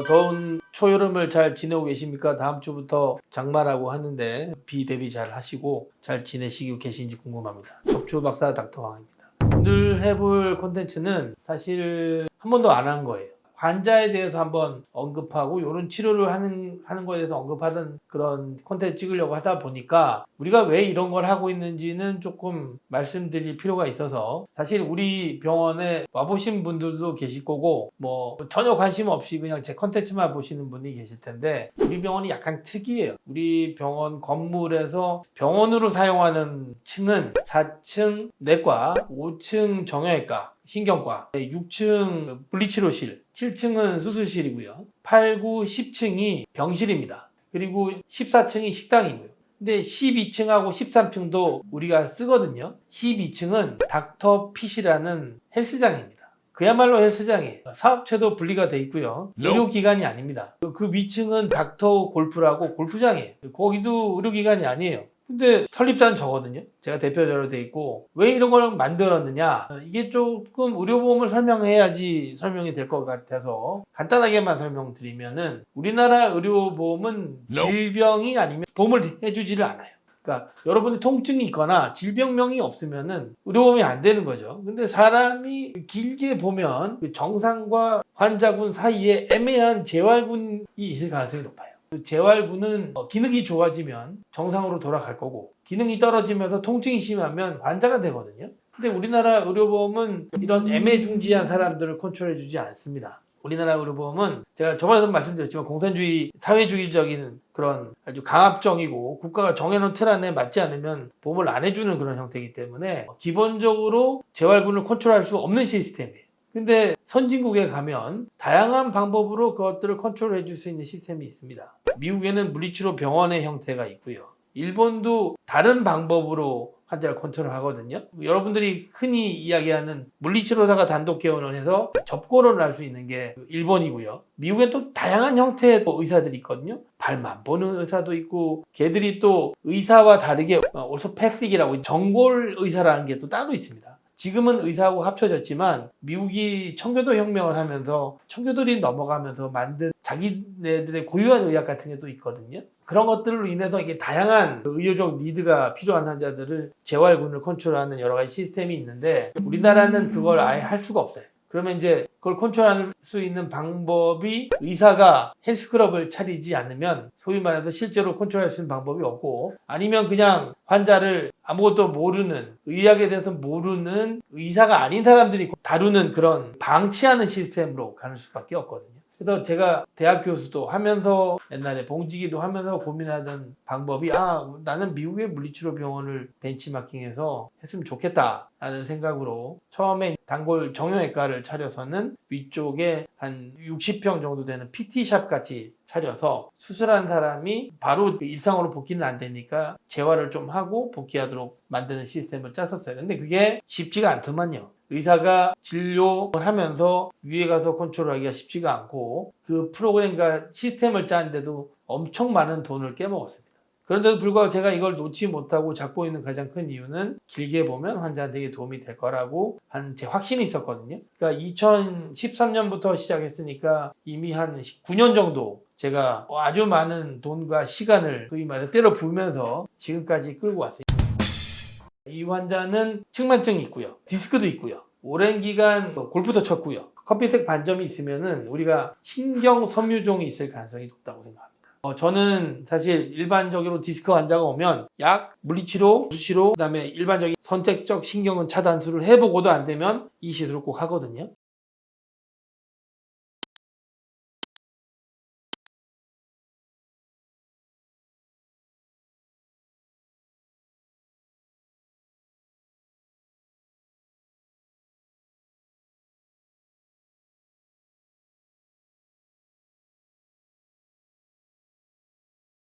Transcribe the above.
더운 초여름을 잘 지내고 계십니까? 다음 주부터 장마라고 하는데 비 대비 잘 하시고 잘 지내시고 계신지 궁금합니다. 척추 박사 닥터왕입니다. 오늘 해볼 콘텐츠는 사실 한 번도 안 한 거예요. 환자에 대해서 한번 언급하고 이런 치료를 하는 거에 대해서 언급하던 그런 콘텐츠 찍으려고 하다 보니까 우리가 왜 이런 걸 하고 있는지는 조금 말씀드릴 필요가 있어서, 사실 우리 병원에 와보신 분들도 계실 거고 뭐 전혀 관심 없이 그냥 제 콘텐츠만 보시는 분이 계실 텐데, 우리 병원이 약간 특이해요. 우리 병원 건물에서 병원으로 사용하는 층은 4층 내과, 5층 정형외과, 신경과, 6층 물리치료실, 7층은 수술실이고요. 8, 9, 10층이 병실입니다. 그리고 14층이 식당이고요. 근데 12층하고 13층도 우리가 쓰거든요. 12층은 닥터 핏이라는 헬스장입니다. 그야말로 헬스장이에요. 사업체도 분리가 돼 있고요. 의료기관이 아닙니다. 그 위층은 닥터 골프라고 골프장이에요. 거기도 의료기관이 아니에요. 근데 설립자는 저거든요. 제가 대표자로 돼 있고, 왜 이런 걸 만들었느냐, 이게 조금 의료보험을 설명해야지 설명이 될 것 같아서 간단하게만 설명드리면은, 우리나라 의료보험은 질병이 아니면 보험을 해주지를 않아요. 그러니까 여러분이 통증이 있거나 질병명이 없으면은 의료보험이 안 되는 거죠. 근데 사람이 길게 보면 그 정상과 환자군 사이에 애매한 재활군이 있을 가능성이 높아요. 재활군은 기능이 좋아지면 정상으로 돌아갈 거고, 기능이 떨어지면서 통증이 심하면 환자가 되거든요. 근데 우리나라 의료보험은 이런 애매중지한 사람들을 컨트롤해주지 않습니다. 우리나라 의료보험은 제가 저번에도 말씀드렸지만 공산주의, 사회주의적인 그런 아주 강압적이고 국가가 정해놓은 틀 안에 맞지 않으면 보험을 안 해주는 그런 형태이기 때문에 기본적으로 재활군을 컨트롤할 수 없는 시스템이에요. 근데 선진국에 가면 다양한 방법으로 그것들을 컨트롤해 줄 수 있는 시스템이 있습니다. 미국에는 물리치료 병원의 형태가 있고요. 일본도 다른 방법으로 환자를 컨트롤하거든요. 여러분들이 흔히 이야기하는 물리치료사가 단독 개원을 해서 접고를 할 수 있는 게 일본이고요. 미국엔 또 다양한 형태의 의사들이 있거든요. 발만 보는 의사도 있고, 걔들이 또 의사와 다르게 오토패스틱이라고 전골 의사라는 게 또 따로 있습니다. 지금은 의사하고 합쳐졌지만 미국이 청교도 혁명을 하면서 청교도들이 넘어가면서 만든 자기네들의 고유한 의학 같은 게 또 있거든요. 그런 것들로 인해서 이게 다양한 의료적 니드가 필요한 환자들을 재활군을 컨트롤하는 여러 가지 시스템이 있는데, 우리나라는 그걸 아예 할 수가 없어요. 그러면 이제 그걸 컨트롤할 수 있는 방법이, 의사가 헬스클럽을 차리지 않으면 소위 말해서 실제로 컨트롤할 수 있는 방법이 없고, 아니면 그냥 환자를 아무것도 모르는, 의학에 대해서 모르는 의사가 아닌 사람들이 다루는 그런 방치하는 시스템으로 가는 수밖에 없거든요. 그래서 제가 대학 교수도 하면서, 옛날에 봉지기도 하면서 고민하던 방법이, 나는 미국의 물리치료 병원을 벤치마킹해서 했으면 좋겠다 라는 생각으로 처음에 단골 정형외과를 차려서는 위쪽에 한 60평 정도 되는 PT샵 같이 차려서 수술한 사람이 바로 일상으로 복귀는 안 되니까 재활을 좀 하고 복귀하도록 만드는 시스템을 짰었어요. 근데 그게 쉽지가 않더만요. 의사가 진료를 하면서 위에 가서 컨트롤하기가 쉽지가 않고, 그 프로그램과 시스템을 짜는데도 엄청 많은 돈을 깨먹었습니다. 그런데도 불구하고 제가 이걸 놓지 못하고 잡고 있는 가장 큰 이유는, 길게 보면 환자한테 도움이 될 거라고 하는 제 확신이 있었거든요. 그러니까 2013년부터 시작했으니까 이미 한 9년 정도 제가 아주 많은 돈과 시간을 소위 말해서 때려 부으면서 지금까지 끌고 왔어요. 이 환자는 측만증이 있고요. 디스크도 있고요. 오랜 기간 골프도 쳤고요. 커피색 반점이 있으면은 우리가 신경 섬유종이 있을 가능성이 높다고 생각합니다. 저는 사실 일반적으로 디스크 환자가 오면 약, 물리치료, 수시로, 그다음에 일반적인 선택적 신경은 차단술을 해보고도 안 되면 이 시술을 꼭 하거든요.